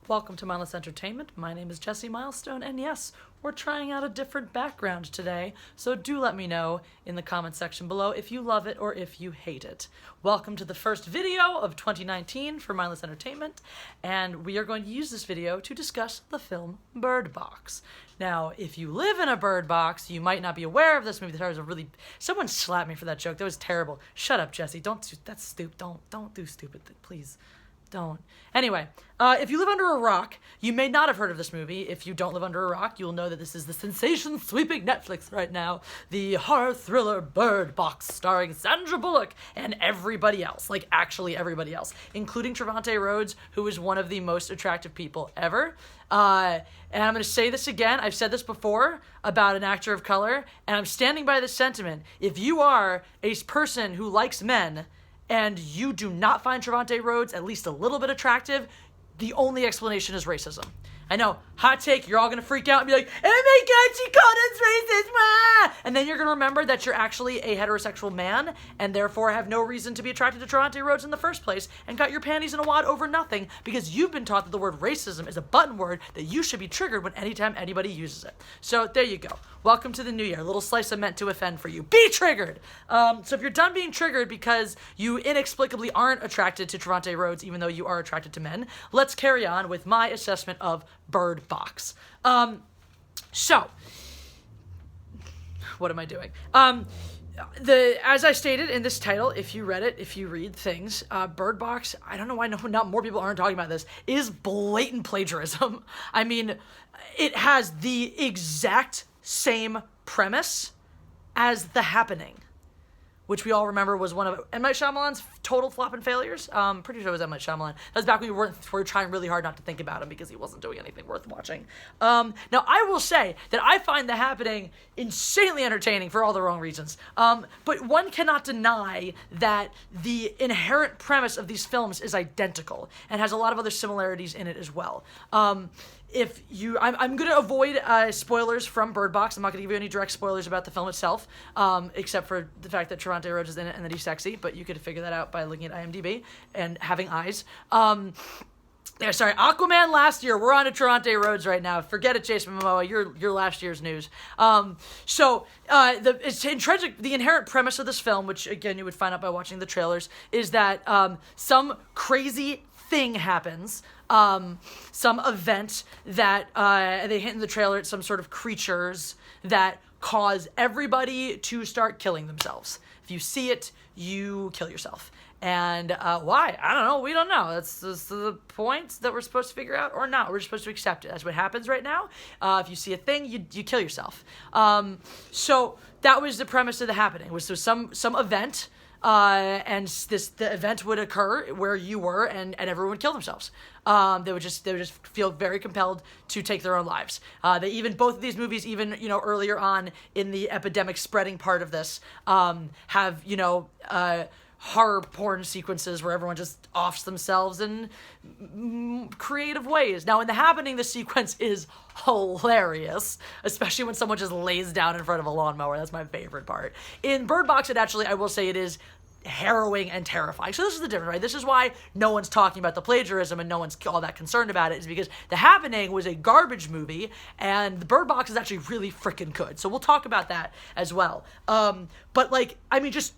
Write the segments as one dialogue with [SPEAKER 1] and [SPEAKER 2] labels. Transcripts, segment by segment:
[SPEAKER 1] Welcome to Mindless Entertainment. My name is Jesse Milestone, and yes, we're trying out a different background today, so do let me know in the comment section below if you love it or if you hate it. Welcome to the first video of 2019 for Mindless Entertainment, and we are going to use this video to discuss the film Bird Box. Now, if you live in a bird box, you might not be aware of this movie. Someone slapped me for that joke. That was terrible. Shut up, Jesse. That's stupid. Don't do stupid things, please. Don't. Anyway, if you live under a rock, you may not have heard of this movie. If you don't live under a rock, you'll know that this is the sensation-sweeping Netflix right now. The horror thriller Bird Box, starring Sandra Bullock and everybody else. Like, actually everybody else. Including Trevante Rhodes, who is one of the most attractive people ever. And I'm going to say this again. I've said this before about an actor of color, and I'm standing by this sentiment. If you are a person who likes men, and you do not find Trevante Rhodes at least a little bit attractive, the only explanation is racism. I know, hot take, you're all gonna freak out and be like, oh my god, she called us racist, wah! And then you're gonna remember that you're actually a heterosexual man, and therefore have no reason to be attracted to Trevante Rhodes in the first place, and got your panties in a wad over nothing, because you've been taught that the word racism is a button word that you should be triggered when anytime anybody uses it. So, there you go. Welcome to the new year. A little slice of meant to offend for you. Be triggered! So if you're done being triggered because you inexplicably aren't attracted to Trevante Rhodes, even though you are attracted to men, let's carry on with my assessment of Bird Box. So, what am I doing? As I stated in this title, if you read things, Bird Box, I don't know why not more people aren't talking about this, is blatant plagiarism. I mean, it has the exact same premise as The Happening, which we all remember was one of M. Night Shyamalan's total flop and failures. Pretty sure it was M. Night Shyamalan. That was back when we were trying really hard not to think about him because he wasn't doing anything worth watching. Now, I will say that I find The Happening insanely entertaining for all the wrong reasons. But one cannot deny that the inherent premise of these films is identical and has a lot of other similarities in it as well. I'm going to avoid spoilers from Bird Box. I'm not going to give you any direct spoilers about the film itself, except for the fact that Trevante Rhodes is in it and that he's sexy, but you could figure that out by looking at IMDb and having eyes. Aquaman last year. We're on to Trevante Rhodes right now. Forget it, Jason Momoa. You're last year's news. It's intrinsic. The inherent premise of this film, which again you would find out by watching the trailers, is that some crazy thing happens. Some event that they hint in the trailer at some sort of creatures that cause everybody to start killing themselves. If you see it, you kill yourself. And why? I don't know. We don't know. That's the point that we're supposed to figure out or not. We're just supposed to accept it. That's what happens right now. If you see a thing, you kill yourself. So that was the premise of The Happening. Was there some event, and the event would occur where you were, and everyone would kill themselves. They would just feel very compelled to take their own lives. Both of these movies, even earlier on in the epidemic spreading part of this, have horror porn sequences where everyone just offs themselves in creative ways. Now, in The Happening, the sequence is hilarious, especially when someone just lays down in front of a lawnmower. That's my favorite part. In Bird Box, I will say it is harrowing and terrifying. So this is the difference, right? This is why no one's talking about the plagiarism and no one's all that concerned about it, is because The Happening was a garbage movie and the Bird Box is actually really freaking good. So we'll talk about that as well.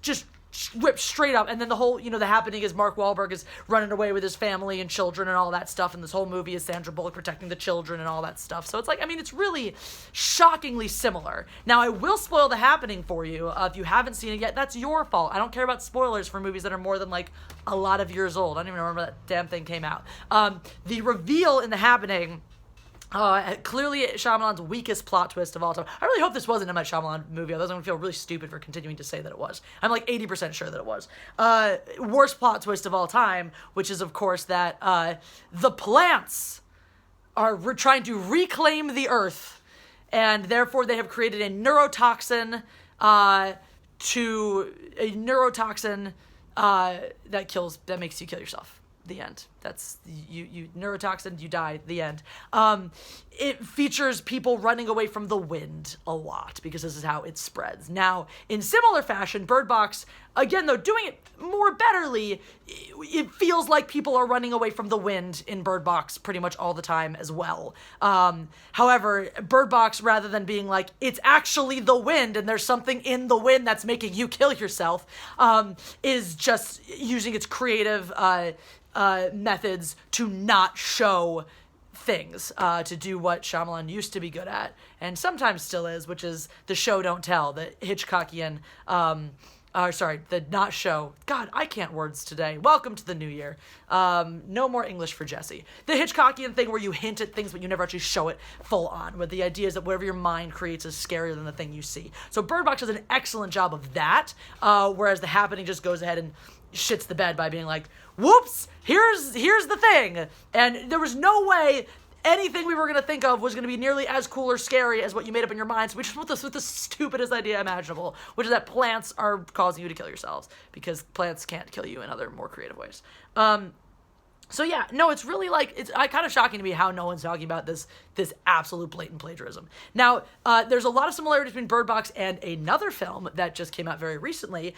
[SPEAKER 1] Just whipped straight up, and then the whole, The Happening is Mark Wahlberg is running away with his family and children and all that stuff, and this whole movie is Sandra Bullock protecting the children and all that stuff. So it's it's really shockingly similar. Now, I will spoil The Happening for you. If you haven't seen it yet, that's your fault. I don't care about spoilers for movies that are more than, a lot of years old. I don't even remember that damn thing came out. The reveal in The Happening, clearly Shyamalan's weakest plot twist of all time. I really hope this wasn't a M. Night Shyamalan movie. Otherwise I'm going to feel really stupid for continuing to say that it was. I'm 80% sure that it was. Worst plot twist of all time, which is, of course, that the plants are trying to reclaim the earth, and therefore they have created a neurotoxin that makes you kill yourself. The end. That's you neurotoxin, you die, the end. It features people running away from the wind a lot because this is how it spreads. Now, in similar fashion, Bird Box, again though, doing it more betterly, it feels like people are running away from the wind in Bird Box pretty much all the time as well. However, Bird Box, rather than being like, it's actually the wind and there's something in the wind that's making you kill yourself, is just using its creative methods to not show things, to do what Shyamalan used to be good at, and sometimes still is, which is the show don't tell, the Hitchcockian, the not show. God, I can't words today. Welcome to the new year. No more English for Jesse. The Hitchcockian thing where you hint at things but you never actually show it full on, where the idea is that whatever your mind creates is scarier than the thing you see. So Bird Box does an excellent job of that, whereas The Happening just goes ahead and shits the bed by being like, whoops, here's the thing. And there was no way anything we were going to think of was going to be nearly as cool or scary as what you made up in your mind. So we just went with the stupidest idea imaginable, which is that plants are causing you to kill yourselves, because plants can't kill you in other more creative ways. So yeah, no, it's really like, it's kind of shocking to me how no one's talking about this absolute blatant plagiarism. Now, there's a lot of similarities between Bird Box and another film that just came out very recently,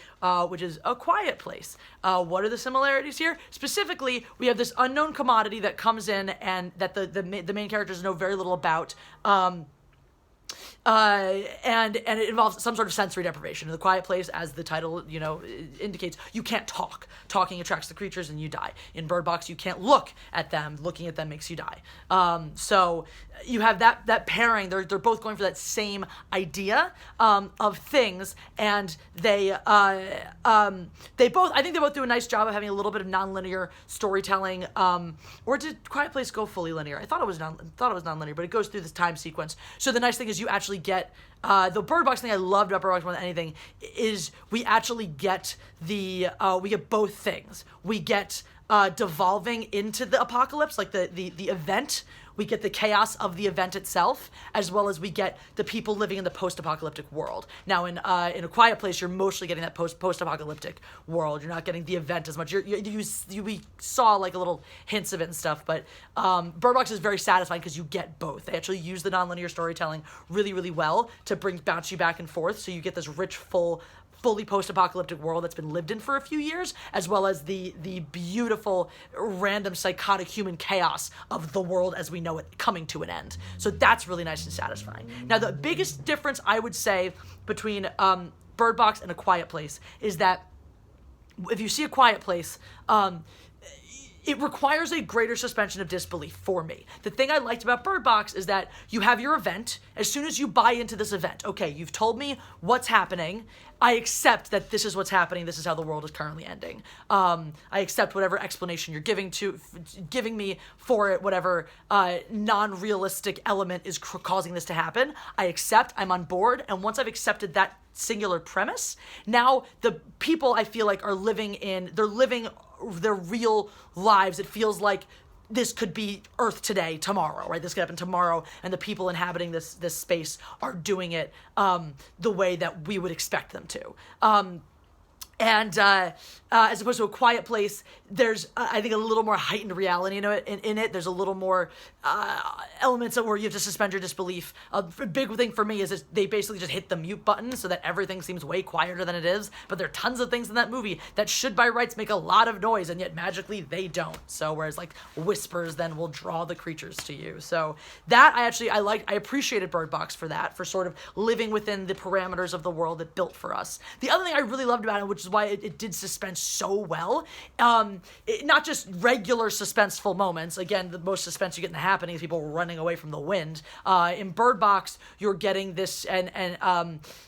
[SPEAKER 1] which is A Quiet Place. What are the similarities here? Specifically, we have this unknown commodity that comes in and that the main characters know very little about, and it involves some sort of sensory deprivation. In The Quiet Place, as the title, indicates, you can't talk. Talking attracts the creatures and you die. In Bird Box, you can't look at them. Looking at them makes you die. So you have that pairing. They're both going for that same idea of things, and they both, I think they both do a nice job of having a little bit of nonlinear storytelling. Or did Quiet Place go fully linear? I thought it was nonlinear, but it goes through this time sequence. So the nice thing is you actually get the Bird Box thing I loved about Bird Box more than anything is we actually get we get both things. We get devolving into the apocalypse, like the event. We get the chaos of the event itself, as well as we get the people living in the post-apocalyptic world. Now, in A Quiet Place, you're mostly getting that post-apocalyptic world. You're not getting the event as much. We saw like a little hints of it and stuff, but Bird Box is very satisfying because you get both. They actually use the nonlinear storytelling really, really well to bounce you back and forth, so you get this rich, fully post-apocalyptic world that's been lived in for a few years, as well as the beautiful, random, psychotic human chaos of the world as we know it coming to an end. So that's really nice and satisfying. Now, the biggest difference I would say between Bird Box and A Quiet Place is that if you see A Quiet Place, it requires a greater suspension of disbelief for me. The thing I liked about Bird Box is that you have your event. As soon as you buy into this event, okay, you've told me what's happening. I accept that this is what's happening. This is how the world is currently ending. I accept whatever explanation you're giving me for it, whatever non-realistic element is causing this to happen. I accept, I'm on board, and once I've accepted that singular premise, now the people I feel like are living their real lives. It feels like this could be Earth today, tomorrow, right? This could happen tomorrow, and the people inhabiting this space are doing it the way that we would expect them to. And as opposed to A Quiet Place, there's, I think, a little more heightened reality in it. There's a little more elements where you have to suspend your disbelief. A big thing for me is they basically just hit the mute button so that everything seems way quieter than it is. But there are tons of things in that movie that should by rights make a lot of noise, and yet magically they don't. So whereas like whispers then will draw the creatures to you. So that I appreciated Bird Box for that, for sort of living within the parameters of the world it built for us. The other thing I really loved about it, which is why it did suspense so well, not just regular suspenseful moments. Again, the most suspense you get in The Happening is people running away from the wind. In Bird Box, you're getting this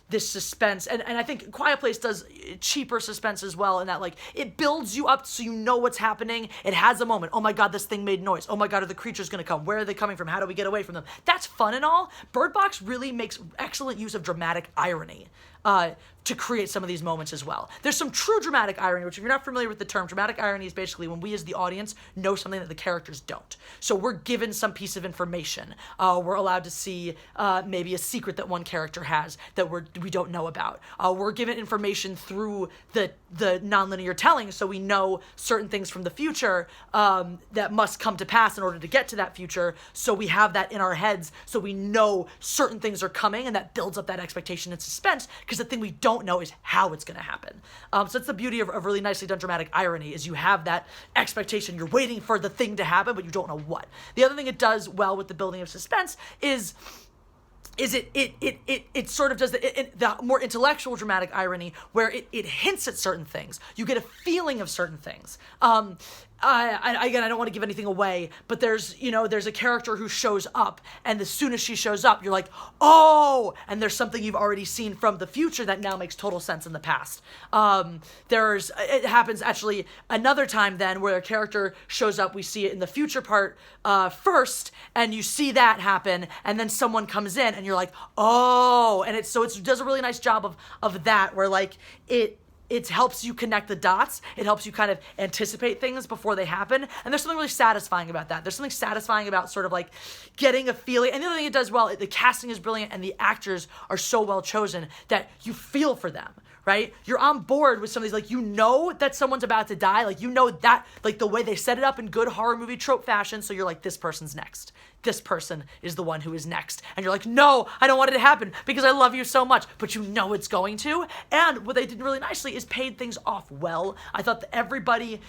[SPEAKER 1] this suspense, and I think Quiet Place does cheaper suspense as well, in that like it builds you up so you know what's happening. It has a moment. Oh my God, this thing made noise. Oh my God, are the creatures going to come? Where are they coming from? How do we get away from them? That's fun and all. Bird Box really makes excellent use of dramatic irony. to create some of these moments as well. There's some true dramatic irony, which if you're not familiar with the term, dramatic irony is basically when we as the audience know something that the characters don't. So we're given some piece of information. We're allowed to see maybe a secret that one character has that we don't know about. We're given information through the nonlinear telling, so we know certain things from the future that must come to pass in order to get to that future. So we have that in our heads, so we know certain things are coming, and that builds up that expectation and suspense, because the thing we don't know is how it's going to happen. So it's the beauty of really nicely done dramatic irony, is you have that expectation. You're waiting for the thing to happen, but you don't know what. The other thing it does well with the building of suspense is it sort of does the more intellectual dramatic irony, where it hints at certain things. You get a feeling of certain things. Again, I don't want to give anything away, but there's a character who shows up, and as soon as she shows up, you're like, oh, and there's something you've already seen from the future that now makes total sense in the past. It happens actually another time then, where a character shows up, we see it in the future part first, and you see that happen, and then someone comes in, and you're like, oh, and it does a really nice job of that, where like it helps you connect the dots. It helps you kind of anticipate things before they happen. And there's something really satisfying about that. There's something satisfying about sort of like getting a feeling. And the other thing it does well, the casting is brilliant, and the actors are so well chosen that you feel for them, right? You're on board with some of these, like, you know that someone's about to die. Like, you know that, like, the way they set it up in good horror movie trope fashion. So you're like, this person's next. This person is the one who is next. And you're like, no, I don't want it to happen because I love you so much. But you know it's going to. And what they did really nicely is paid things off well. I thought that everybody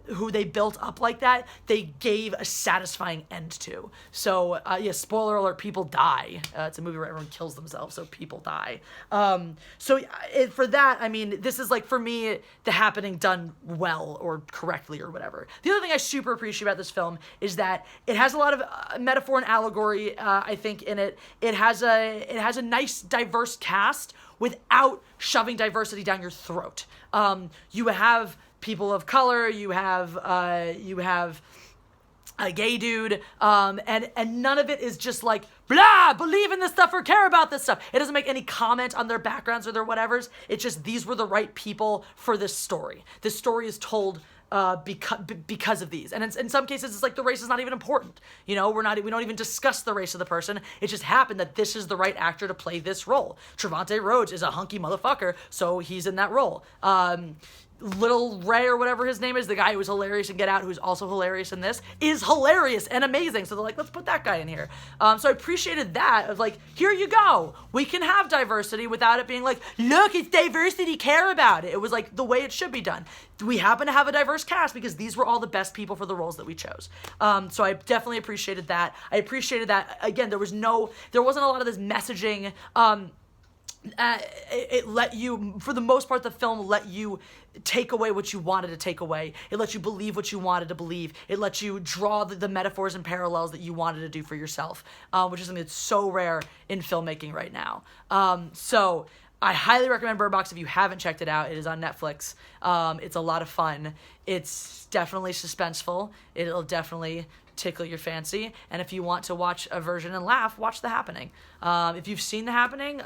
[SPEAKER 1] who they built up like that, they gave a satisfying end to. So, spoiler alert, people die. It's a movie where everyone kills themselves, so people die. For that, I mean, this is, like, for me, The Happening done well or correctly or whatever. The other thing I super appreciate about this film is that it has a lot of metaphor and allegory, I think, in it. It has a nice, diverse cast without shoving diversity down your throat. You have people of color, you have a gay dude, and none of it is just like, blah, believe in this stuff or care about this stuff. It doesn't make any comment on their backgrounds or their whatevers. It's just, these were the right people for this story. This story is told because of these. And in some cases, it's like the race is not even important. We don't even discuss the race of the person. It just happened that this is the right actor to play this role. Trevante Rhodes is a hunky motherfucker, so he's in that role. Little Ray or whatever his name is, the guy who was hilarious in Get Out, who's also hilarious in this, is hilarious and amazing. So they're like, let's put that guy in here. So I appreciated that, of like, here you go. We can have diversity without it being like, look, it's diversity, care about it. It was like the way it should be done. We happen to have a diverse cast because these were all the best people for the roles that we chose. So I definitely appreciated that. I appreciated that, again, there wasn't a lot of this messaging. It let you, for the most part, the film let you take away what you wanted to take away. It let you believe what you wanted to believe. It let you draw the metaphors and parallels that you wanted to do for yourself, which is something that's so rare in filmmaking right now. So I highly recommend Bird Box if you haven't checked it out. It is on Netflix. It's a lot of fun. It's definitely suspenseful. It'll definitely tickle your fancy. And if you want to watch a version and laugh, watch The Happening. If you've seen The Happening,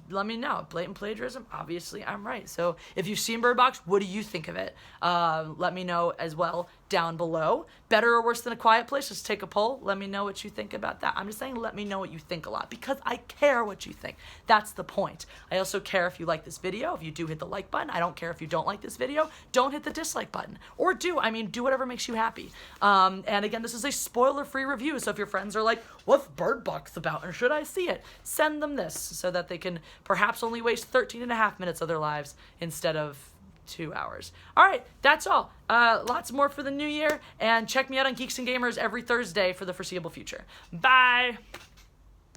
[SPEAKER 1] let me know. Blatant plagiarism, obviously I'm right. So if you've seen Bird Box, what do you think of it? Let me know as well down below. Better or worse than A Quiet Place? Just take a poll. Let me know what you think about that. I'm just saying, let me know what you think a lot, because I care what you think. That's the point. I also care if you like this video. If you do, hit the like button. I don't care if you don't like this video. Don't hit the dislike button. Or do whatever makes you happy. And again, this is a spoiler-free review, so if your friends are like, what's Bird Box about, or should I see it? Send them this so that they can perhaps only waste 13 and a half minutes of their lives instead of 2 hours. All right, that's all. Lots more for the new year, and check me out on Geeks and Gamers every Thursday for the foreseeable future. Bye!